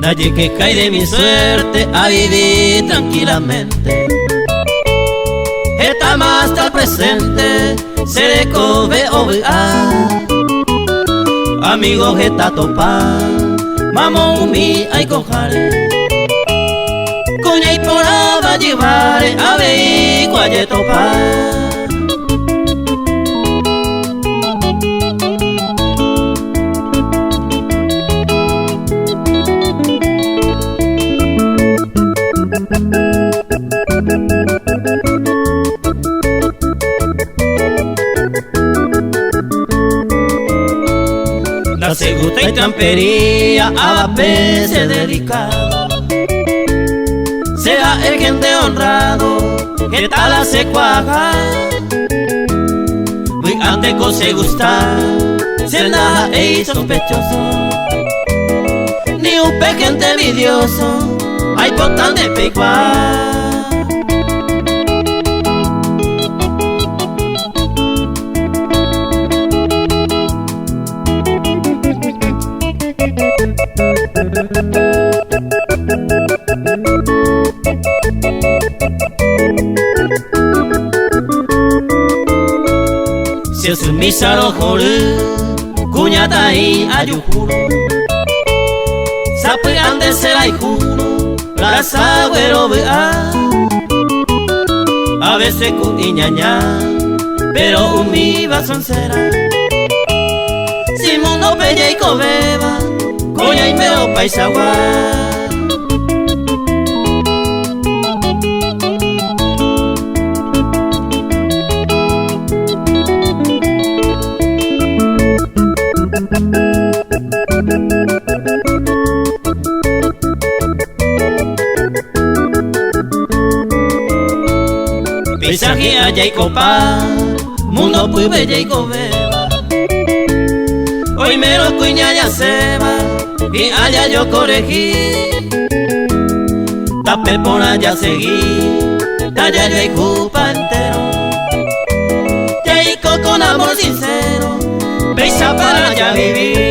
Nadie que cae de mi suerte a vivir tranquilamente. Está más hasta el presente, se le cobe ovear. Amigos está topar, mamo umi ay cojare. Coña y por va llevar a ver cualle topar. La seguta y trampería a veces dedicado. Sea el gente honrado que tal hace cuaja. Muy antes que se gusta, ser nada es sospechoso. Ni un pequeño envidioso, hay botan de pecuar. Si es un misaro jore, cuñata y ayujuro. Sape ande será y juro, la agüero vea. A veces con iñaña, pero un mi va soncera. Si mundo bella y cobeba, coña y meo paisagua. Paisaje allá y copa, mundo muy bella y cobeba. Hoy me lo cuña ya se va, y allá yo corregí. Tapé por allá seguí, allá yo y culpa entero. Ya y con amor sincero, beisa para allá vivir.